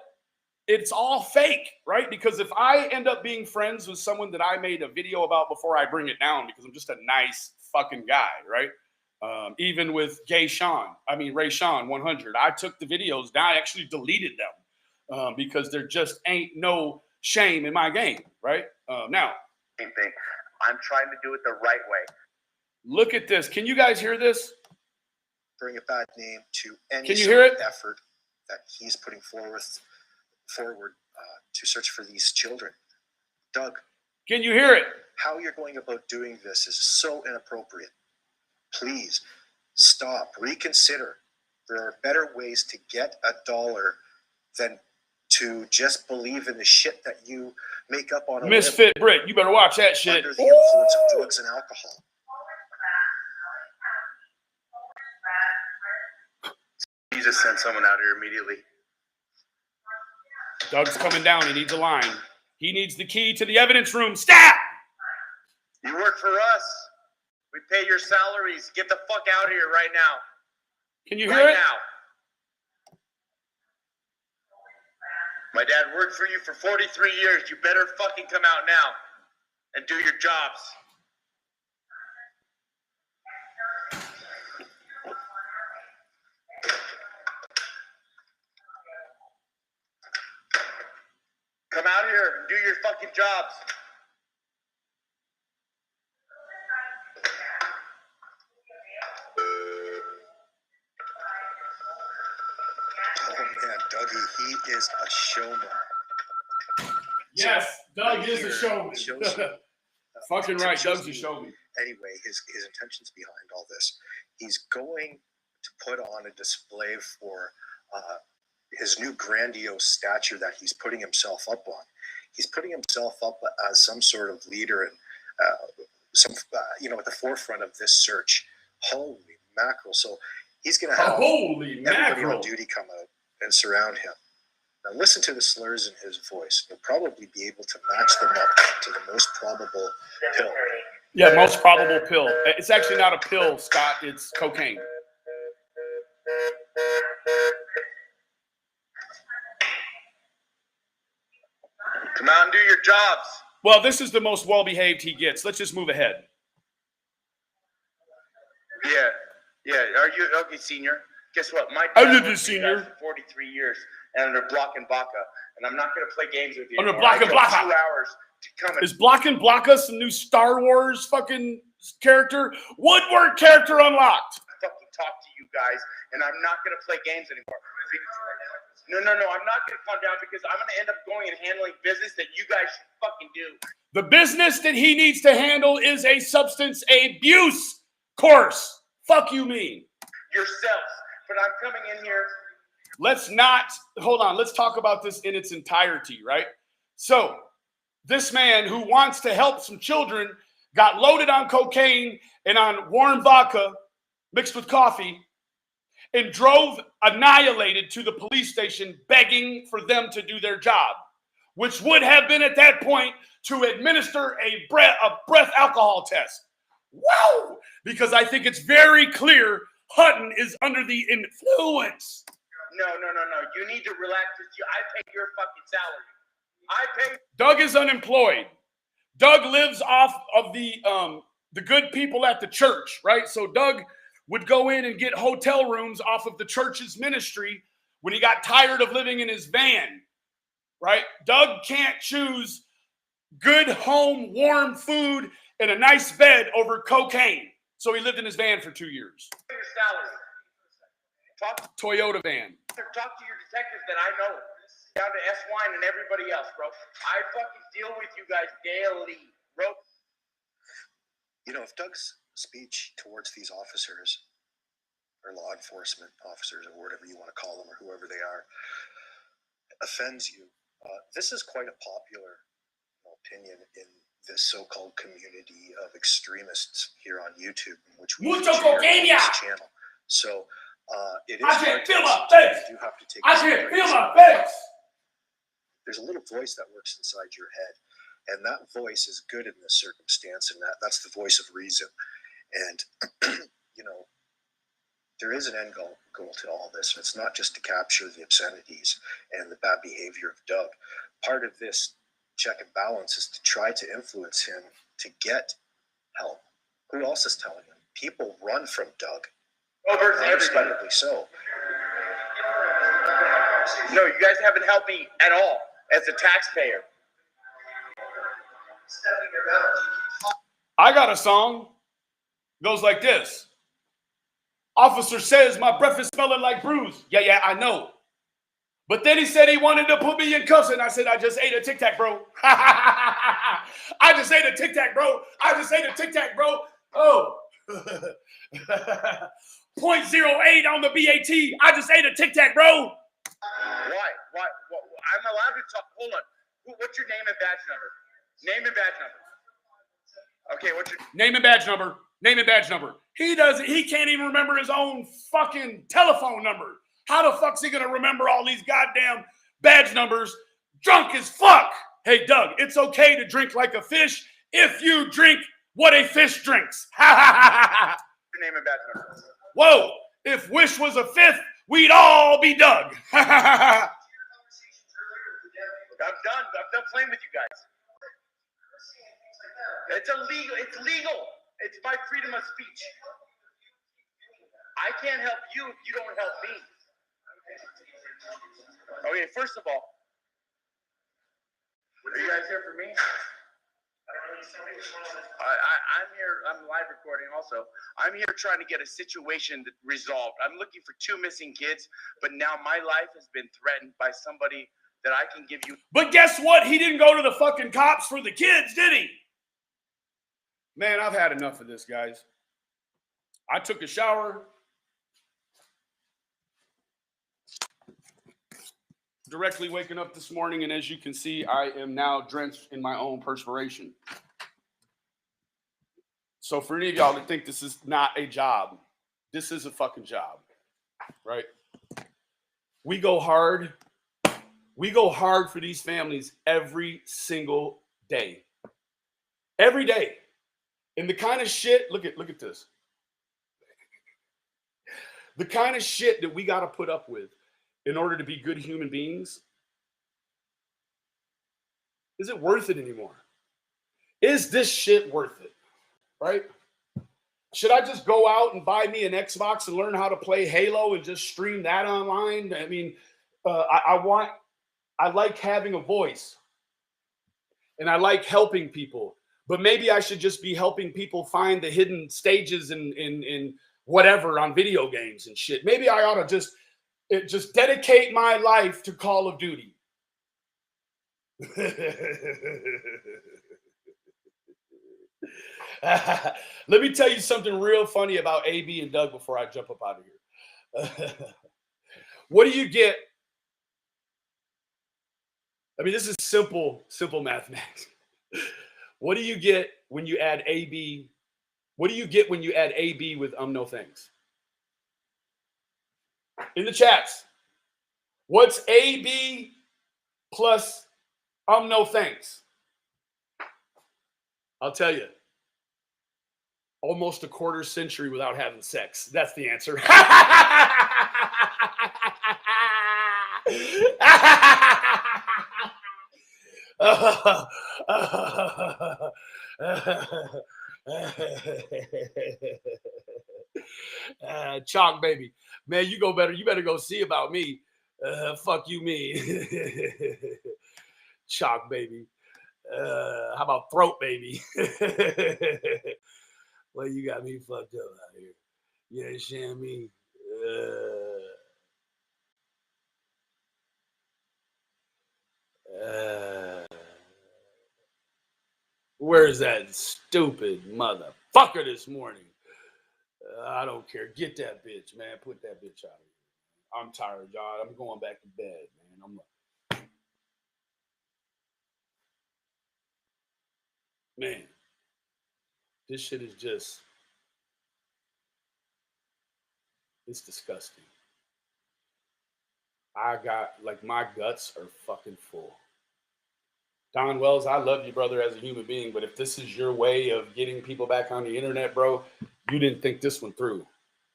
it's all fake, right? Because if I end up being friends with someone that I made a video about before I bring it down, because I'm just a nice fucking guy, right? Even with Ray Sean 100, I took the videos down. I actually deleted them because there just ain't no shame in my game, right? Now, Same thing. I'm trying to do it the right way. Look at this. Can you guys hear this? Bring a bad name to any Can you hear it? effort that he's putting forward to search for these children. Doug, can you hear it? How you're going about doing this is so inappropriate. Please stop, reconsider. There are better ways to get $1 than to just believe in the shit that you make up on a Misfit Brit. You better watch that shit. Under the influence of drugs and alcohol. You just send someone out here immediately. Doug's coming down. He needs a line. He needs the key to the evidence room. Stat! You work for us. We pay your salaries. Get the fuck out of here right now. Can you hear it? Now. My dad worked for you for 43 years. You better fucking come out now and do your jobs. Come out here and do your fucking jobs. Oh man, Dougie, he is a showman. Yes, Doug right is a here showman. shows you, Fucking right, shows Doug's a you, showman. Anyway, his intentions behind all this. He's going to put on a display for his new grandiose stature that he's putting himself up on. He's putting himself up as some sort of leader and at the forefront of this search. Holy mackerel! So he's going to have everybody on duty come out and surround him. Now listen to the slurs in his voice. You'll probably be able to match them up to the most probable pill. Yeah, most probable pill. It's actually not a pill, Scott. It's cocaine. Come out and do your jobs. Well, this is the most well-behaved he gets. Let's just move ahead. Yeah. Are you okay, senior? Guess what? My dad I'm the worked senior for 43 years, and under block and baka, and I'm not going to play games with you. Under anymore. block and baka. 2 hours to come. Is Block and Blocka some new Star Wars fucking character? Woodward character unlocked. Fucking talk to you guys, and I'm not going to play games anymore. No. I'm not going to calm down because I'm going to end up going and handling business that you guys should fucking do. The business that he needs to handle is a substance abuse course. Fuck you mean? Yourselves. But I'm coming in here. Let's not, hold on. Let's talk about this in its entirety, right? So this man who wants to help some children got loaded on cocaine and on warm vodka mixed with coffee and drove annihilated to the police station begging for them to do their job, which would have been at that point to administer a breath alcohol test. Wow! Because I think it's very clear Hutton is under the influence. No. You need to relax. I pay your fucking salary. Doug is unemployed. Doug lives off of the good people at the church, right? So Doug would go in and get hotel rooms off of the church's ministry when he got tired of living in his van, right? Doug can't choose good home, warm food, and a nice bed over cocaine. So he lived in his van for 2 years. Your salary. Toyota van. Talk to your detectives that I know. Down to S-Wine and everybody else, bro. I fucking deal with you guys daily, bro. You know, if Doug's speech towards these officers or law enforcement officers or whatever you want to call them or whoever they are offends you, this is quite a popular opinion in this so-called community of extremists here on YouTube, which we feature on this channel. So it is I can't feel my face. face. You have to take I can't feel my face. There's a little voice that works inside your head, and that voice is good in this circumstance, and that's the voice of reason. And there is an end goal to all this. And it's not just to capture the obscenities and the bad behavior of Doug. Part of this check and balance is to try to influence him to get help. Who else is telling him? People run from Doug. Understandably so. No, you guys haven't helped me at all as a taxpayer. I got a song. Goes like this. Officer says my breath is smelling like bruise. Yeah, I know. But then he said he wanted to put me in cuffs, and I said, I just ate a Tic Tac, bro. I just ate a Tic Tac, bro. Oh. 0.08 on the BAT. I just ate a Tic Tac, bro. Why? I'm allowed to talk. Hold on. What's your name and badge number? Name and badge number. Okay, what's your name and badge number? He can't even remember his own fucking telephone number. How the fuck's he gonna remember all these goddamn badge numbers? Drunk as fuck. Hey, Doug, it's okay to drink like a fish if you drink what a fish drinks. Your name and badge number. Whoa, if Wish was a fifth, we'd all be Doug. I'm done. I'm done playing with you guys. It's illegal. It's legal. It's my freedom of speech. I can't help you if you don't help me. Okay, first of all, are you guys here for me? I'm here. I'm live recording also. I'm here trying to get a situation resolved. I'm looking for 2 missing kids, but now my life has been threatened by somebody that I can give you. But guess what? He didn't go to the fucking cops for the kids, did he? Man, I've had enough of this, guys. I took a shower. Directly waking up this morning, and as you can see, I am now drenched in my own perspiration. So for any of y'all that think this is not a job, this is a fucking job, right? We go hard. We go hard for these families every single day. Every day. And the kind of shit, look at this. The kind of shit that we got to put up with in order to be good human beings, is it worth it anymore? Is this shit worth it? Right? Should I just go out and buy me an Xbox and learn how to play Halo and just stream that online? I mean, I like having a voice and I like helping people, but maybe I should just be helping people find the hidden stages in whatever on video games and shit. Maybe I ought to just dedicate my life to Call of Duty. Let me tell you something real funny about AB and Doug before I jump up out of here. What do you get? I mean, this is simple mathematics. What do you get when you add AB? What do you get when you add AB with no thanks? In the chats, what's AB plus no thanks? I'll tell you. Almost a quarter century without having sex. That's the answer. Chalk baby, man, you better go see about me. Fuck you, me. Chalk baby. How about throat baby? Well, you got me fucked up out here. You understand me? Where's that stupid motherfucker this morning? I don't care. Get that bitch, man. Put that bitch out of here. I'm tired, y'all. I'm going back to bed, man. Man, this shit is just, it's disgusting. My guts are fucking full. Don Wells, I love you, brother, as a human being, but if this is your way of getting people back on the internet, bro, you didn't think this one through,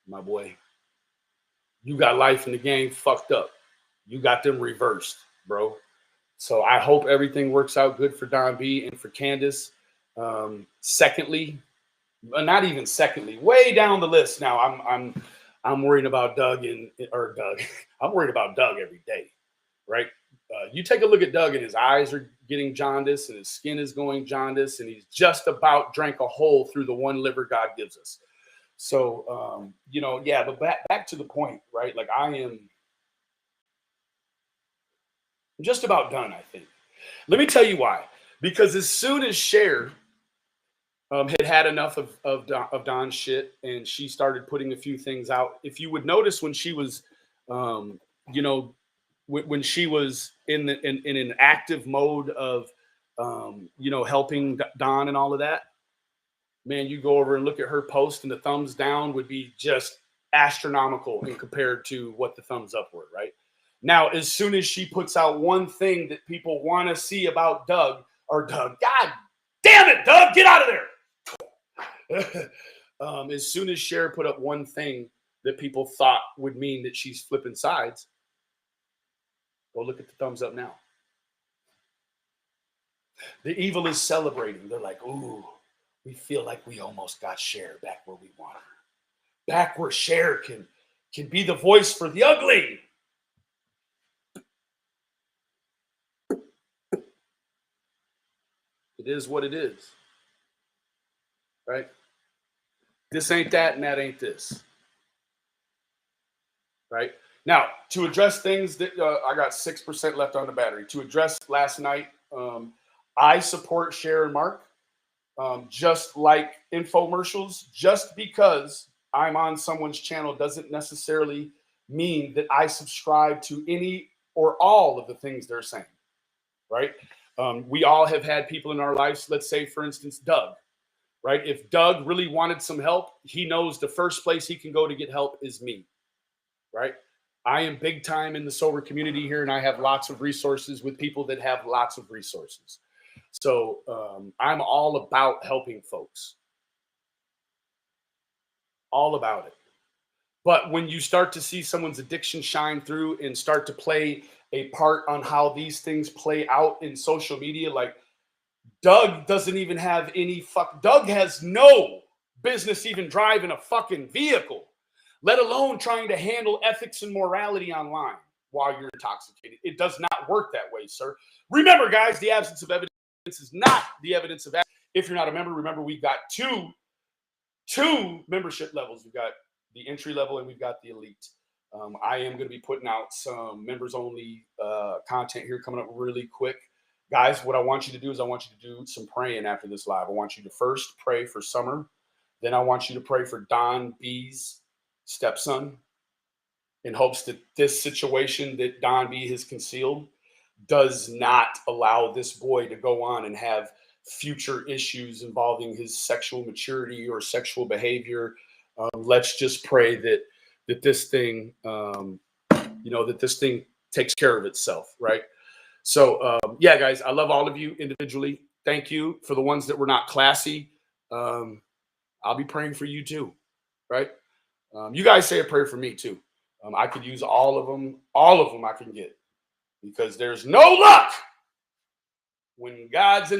my boy. You got life in the game fucked up. You got them reversed, bro. So I hope everything works out good for Don B and for Candace. Secondly, not even secondly, way down the list now, I'm worried about Doug. I'm worried about Doug every day, right? You take a look at Doug and his eyes are getting jaundice and his skin is going jaundice and he's just about drank a hole through the one liver God gives us. So, but back to the point, right? Like I am just about done, I think. Let me tell you why. Because as soon as Cher had enough of Don's shit and she started putting a few things out, if you would notice when she was, when she was in an active mode of, helping Don and all of that, man, you go over and look at her post and the thumbs down would be just astronomical in compared to what the thumbs up were, right? Now, as soon as she puts out one thing that people want to see about Doug, God damn it, Doug, get out of there. As soon as Cher put up one thing that people thought would mean that she's flipping sides, go look at the thumbs up now. The evil is celebrating. They're like, ooh, we feel like we almost got Cher back where we want her. Back where Cher can be the voice for the ugly. It is what it is. Right? This ain't that and that ain't this. Right? Now, to address things that I got 6% left on the battery. To address last night, I support Cher and Mark, just like infomercials. Just because I'm on someone's channel doesn't necessarily mean that I subscribe to any or all of the things they're saying, right? We all have had people in our lives, let's say, for instance, Doug, right? If Doug really wanted some help, he knows the first place he can go to get help is me, right? I am big time in the sober community here, and I have lots of resources with people that have lots of resources. So I'm all about helping folks. All about it. But when you start to see someone's addiction shine through and start to play a part on how these things play out in social media, like Doug doesn't even have any Doug has no business even driving a fucking vehicle, let alone trying to handle ethics and morality online while you're intoxicated. It does not work that way, sir. Remember, guys, the absence of evidence is not the evidence of action. If you're not a member, remember we've got two membership levels. We've got the entry level and we've got the elite. I am going to be putting out some members only content here coming up really quick. Guys, what I want you to do is I want you to do some praying after this live. I want you to first pray for Summer. Then I want you to pray for Don B's stepson in hopes that this situation that Don B has concealed does not allow this boy to go on and have future issues involving his sexual maturity or sexual behavior. Let's just pray that this thing, that this thing takes care of itself, right? So, yeah, guys, I love all of you individually. Thank you. For the ones that were not classy, I'll be praying for you too, right? You guys say a prayer for me too. I could use all of them I can get, because there's no luck when God's in the